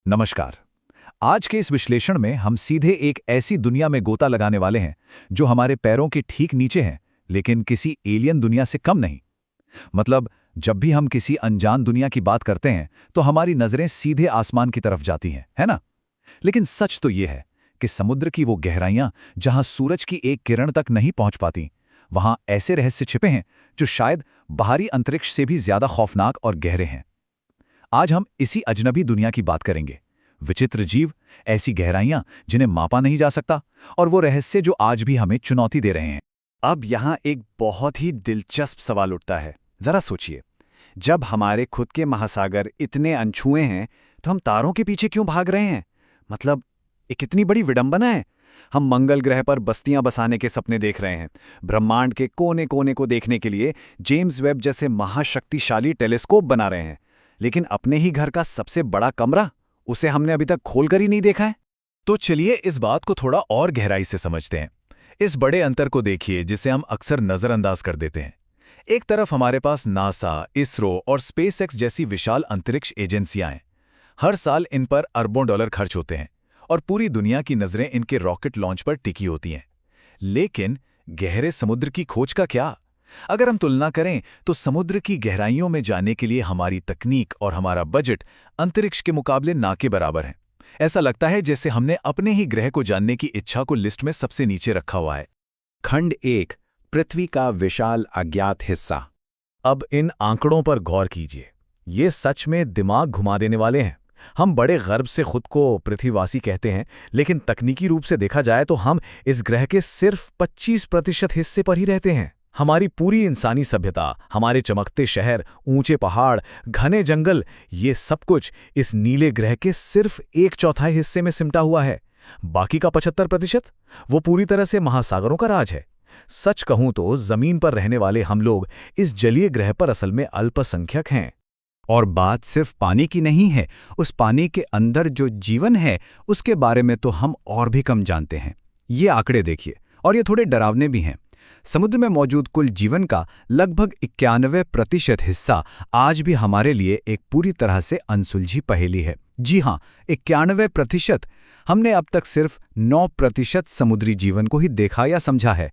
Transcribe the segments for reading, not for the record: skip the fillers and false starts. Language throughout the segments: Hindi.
नमस्कार। आज के इस विश्लेषण में हम सीधे एक ऐसी दुनिया में गोता लगाने वाले हैं जो हमारे पैरों के ठीक नीचे है, लेकिन किसी एलियन दुनिया से कम नहीं। मतलब, जब भी हम किसी अनजान दुनिया की बात करते हैं तो हमारी नजरें सीधे आसमान की तरफ जाती हैं, है ना? लेकिन सच तो यह है कि समुद्र की वो गहराइयां जहां सूरज की एक किरण तक नहीं पहुंच पाती, वहां ऐसे रहस्य छिपे हैं जो शायद बाहरी अंतरिक्ष से भी ज्यादा खौफनाक और गहरे हैं। आज हम इसी अजनबी दुनिया की बात करेंगे। विचित्र जीव, ऐसी गहराइयां जिन्हें मापा नहीं जा सकता, और वो रहस्य जो आज भी हमें चुनौती दे रहे हैं। अब यहाँ एक बहुत ही दिलचस्प सवाल उठता है। जरा सोचिए, जब हमारे खुद के महासागर इतने अनछुए हैं तो हम तारों के पीछे क्यों भाग रहे हैं? मतलब, ये कितनी बड़ी विडंबना है। हम मंगल ग्रह पर बस्तियां बसाने के सपने देख रहे हैं, ब्रह्मांड के कोने कोने को देखने के लिए जेम्स वेब जैसे महाशक्तिशाली टेलीस्कोप बना रहे हैं, लेकिन अपने ही घर का सबसे बड़ा कमरा, उसे हमने अभी तक खोलकर ही नहीं देखा है। तो चलिए इस बात को थोड़ा और गहराई से समझते हैं। इस बड़े अंतर को देखिए जिसे हम अक्सर नजरअंदाज कर देते हैं। एक तरफ हमारे पास नासा, इसरो और स्पेसएक्स जैसी विशाल अंतरिक्ष एजेंसियां हैं। हर साल इन पर अरबों डॉलर खर्च होते हैं और पूरी दुनिया की नजरें इनके रॉकेट लॉन्च पर टिकी होती हैं। लेकिन गहरे समुद्र की खोज का क्या? अगर हम तुलना करें तो समुद्र की गहराइयों में जाने के लिए हमारी तकनीक और हमारा बजट अंतरिक्ष के मुकाबले ना के बराबर है। ऐसा लगता है जैसे हमने अपने ही ग्रह को जानने की इच्छा को लिस्ट में सबसे नीचे रखा हुआ है। खंड 1, पृथ्वी का विशाल अज्ञात हिस्सा। अब इन आंकड़ों पर गौर कीजिए। ये सच में दिमाग घुमा देने वाले हैं। हम बड़े गर्व से खुद को पृथ्वीवासी कहते हैं, लेकिन तकनीकी रूप से देखा जाए तो हम इस ग्रह के सिर्फ 25% हिस्से पर ही रहते हैं। हमारी पूरी इंसानी सभ्यता, हमारे चमकते शहर, ऊंचे पहाड़, घने जंगल, ये सब कुछ इस नीले ग्रह के सिर्फ 1/4 हिस्से में सिमटा हुआ है। बाकी का 75% वो पूरी तरह से महासागरों का राज है। सच कहूं तो जमीन पर रहने वाले हम लोग इस जलीय ग्रह पर असल में अल्पसंख्यक हैं। और बात सिर्फ पानी की नहीं है, उस पानी के अंदर जो जीवन है उसके बारे में तो हम और भी कम जानते हैं। ये आंकड़े देखिए, और ये थोड़े डरावने भी हैं। समुद्र में मौजूद कुल जीवन का लगभग 91% हिस्सा आज भी हमारे लिए एक पूरी तरह से अनसुलझी पहेली है। जी हां, 91%। हमने अब तक सिर्फ 9% समुद्री जीवन को ही देखा या समझा है।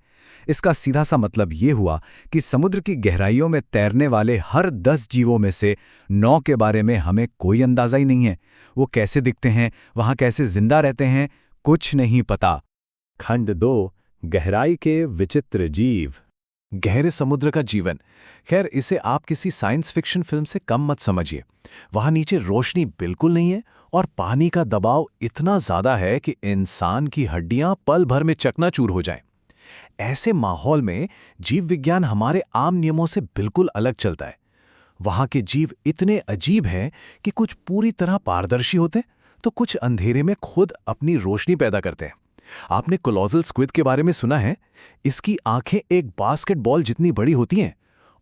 इसका सीधा सा मतलब ये हुआ कि समुद्र की गहराइयों में तैरने वाले हर 10 जीवों में से 9 के बारे में हमें कोई अंदाजा ही नहीं है। वो कैसे दिखते हैं, वहां कैसे जिंदा रहते हैं, कुछ नहीं पता। खंड 2, गहराई के विचित्र जीव। गहरे समुद्र का जीवन, खैर इसे आप किसी साइंस फिक्शन फिल्म से कम मत समझिए। वहां नीचे रोशनी बिल्कुल नहीं है और पानी का दबाव इतना ज्यादा है कि इंसान की हड्डियां पल भर में चकनाचूर हो जाएं। ऐसे माहौल में जीव विज्ञान हमारे आम नियमों से बिल्कुल अलग चलता है। वहां के जीव इतने अजीब हैं कि कुछ पूरी तरह पारदर्शी होते तो कुछ अंधेरे में खुद अपनी रोशनी पैदा करते हैं। आपने कोलोसल स्क्विड के बारे में सुना है? इसकी आंखें एक बास्केटबॉल जितनी बड़ी होती हैं।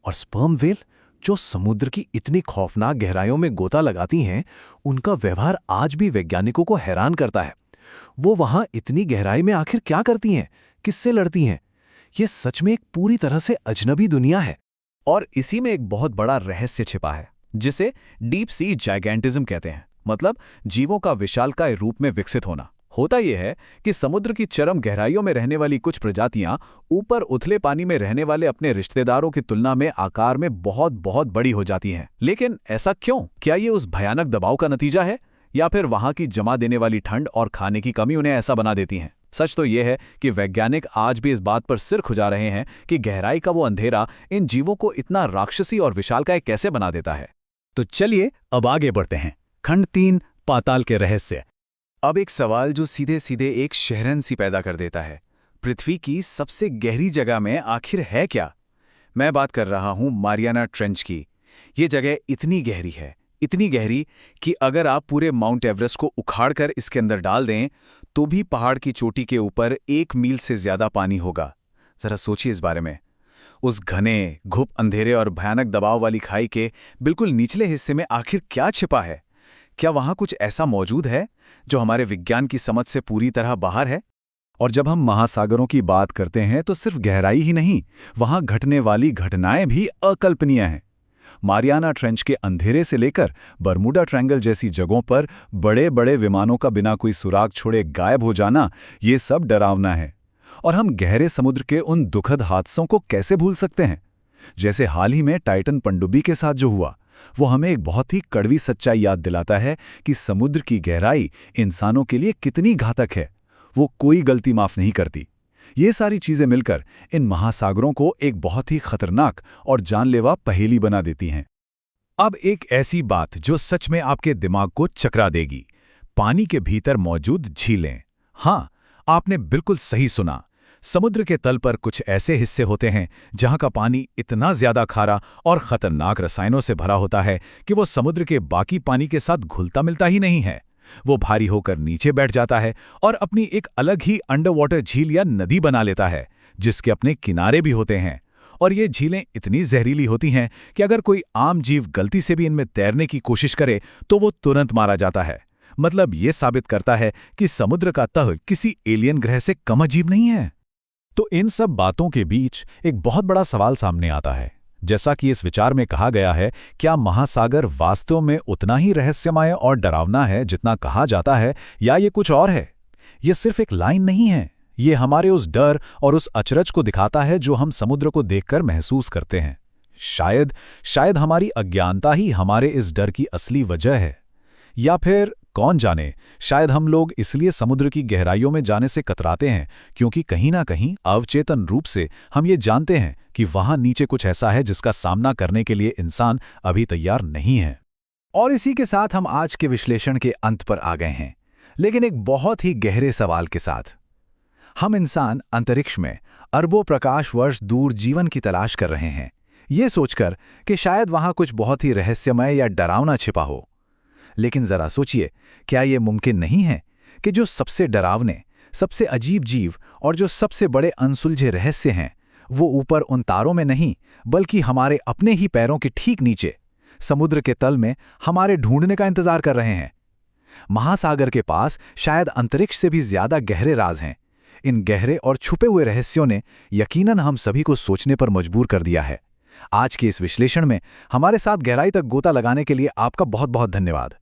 और स्पर्म व्हेल, जो समुद्र की इतनी खौफनाक गहराइयों में गोता लगाती हैं, उनका व्यवहार आज भी वैज्ञानिकों को हैरान करता है। वो वहां इतनी गहराई में आखिर क्या करती हैं, किससे लड़ती हैं? ये सच में एक पूरी तरह से अजनबी दुनिया है। और इसी में एक बहुत बड़ा रहस्य छिपा है, जिसे डीप सी जाइगेंटिज्म कहते हैं। मतलब, जीवों का विशालकाय रूप में विकसित होना। होता यह है कि समुद्र की चरम गहराइयों में रहने वाली कुछ प्रजातियां ऊपर उथले पानी में रहने वाले अपने रिश्तेदारों की तुलना में आकार में बहुत बहुत बड़ी हो जाती हैं। लेकिन ऐसा क्यों? क्या ये उस भयानक दबाव का नतीजा है, या फिर वहां की जमा देने वाली ठंड और खाने की कमी उन्हें ऐसा बना देती हैं? सच तो यह है कि वैज्ञानिक आज भी इस बात पर सिर खुजा रहे हैं कि गहराई का वो अंधेरा इन जीवों को इतना राक्षसी और विशालकाय कैसे बना देता है। तो चलिए अब आगे बढ़ते हैं। खंड 3, पाताल के रहस्य। अब एक सवाल जो सीधे सीधे एक शहरन सी पैदा कर देता है। पृथ्वी की सबसे गहरी जगह में आखिर है क्या? मैं बात कर रहा हूं मारियाना ट्रेंच की। ये जगह इतनी गहरी है, इतनी गहरी कि अगर आप पूरे माउंट एवरेस्ट को उखाड़कर इसके अंदर डाल दें तो भी पहाड़ की चोटी के ऊपर 1 मील से ज्यादा पानी होगा। जरा सोचिए इस बारे में। उस घने, घुप अंधेरे और भयानक दबाव वाली खाई के बिल्कुल निचले हिस्से में आखिर क्या छिपा है? क्या वहां कुछ ऐसा मौजूद है जो हमारे विज्ञान की समझ से पूरी तरह बाहर है? और जब हम महासागरों की बात करते हैं तो सिर्फ गहराई ही नहीं, वहां घटने वाली घटनाएं भी अकल्पनीय हैं। मारियाना ट्रेंच के अंधेरे से लेकर बरमूडा ट्रायंगल जैसी जगहों पर बड़े बड़े विमानों का बिना कोई सुराग छोड़े गायब हो जाना, ये सब डरावना है। और हम गहरे समुद्र के उन दुखद हादसों को कैसे भूल सकते हैं? जैसे हाल ही में टाइटन पनडुब्बी के साथ जो हुआ, वो हमें एक बहुत ही कड़वी सच्चाई याद दिलाता है कि समुद्र की गहराई इंसानों के लिए कितनी घातक है। वो कोई गलती माफ नहीं करती। ये सारी चीजें मिलकर इन महासागरों को एक बहुत ही खतरनाक और जानलेवा पहेली बना देती हैं। अब एक ऐसी बात जो सच में आपके दिमाग को चकरा देगी, पानी के भीतर मौजूद झीलें। हाँ, आपने बिल्कुल सही सुना। समुद्र के तल पर कुछ ऐसे हिस्से होते हैं जहां का पानी इतना ज्यादा खारा और खतरनाक रसायनों से भरा होता है कि वो समुद्र के बाकी पानी के साथ घुलता मिलता ही नहीं है। वो भारी होकर नीचे बैठ जाता है और अपनी एक अलग ही अंडर वाटर झील या नदी बना लेता है, जिसके अपने किनारे भी होते हैं। और ये झीलें इतनी जहरीली होती हैं कि अगर कोई आम जीव गलती से भी इनमें तैरने की कोशिश करे तो वो तुरंत मारा जाता है। मतलब ये साबित करता है कि समुद्र का तह किसी एलियन ग्रह से कम अजीब नहीं है। तो इन सब बातों के बीच एक बहुत बड़ा सवाल सामने आता है। जैसा कि इस विचार में कहा गया है, क्या महासागर वास्तव में उतना ही रहस्यमय और डरावना है जितना कहा जाता है, या ये कुछ और है? ये सिर्फ एक लाइन नहीं है, ये हमारे उस डर और उस अचरज को दिखाता है जो हम समुद्र को देखकर महसूस करते हैं। शायद हमारी अज्ञानता ही हमारे इस डर की असली वजह है। या फिर कौन जाने, शायद हम लोग इसलिए समुद्र की गहराइयों में जाने से कतराते हैं क्योंकि कहीं ना कहीं अवचेतन रूप से हम ये जानते हैं कि वहां नीचे कुछ ऐसा है जिसका सामना करने के लिए इंसान अभी तैयार नहीं है। और इसी के साथ हम आज के विश्लेषण के अंत पर आ गए हैं, लेकिन एक बहुत ही गहरे सवाल के साथ। हम इंसान अंतरिक्ष में अरबों प्रकाश वर्ष दूर जीवन की तलाश कर रहे हैं, ये सोचकर कि शायद वहां कुछ बहुत ही रहस्यमय या डरावना छिपा हो। लेकिन जरा सोचिए, क्या ये मुमकिन नहीं है कि जो सबसे डरावने, सबसे अजीब जीव और जो सबसे बड़े अनसुलझे रहस्य हैं, वो ऊपर उन तारों में नहीं बल्कि हमारे अपने ही पैरों के ठीक नीचे समुद्र के तल में हमारे ढूंढने का इंतजार कर रहे हैं? महासागर के पास शायद अंतरिक्ष से भी ज्यादा गहरे राज हैं। इन गहरे और छुपे हुए रहस्यों ने यकीनन हम सभी को सोचने पर मजबूर कर दिया है। आज के इस विश्लेषण में हमारे साथ गहराई तक गोता लगाने के लिए आपका बहुत बहुत धन्यवाद।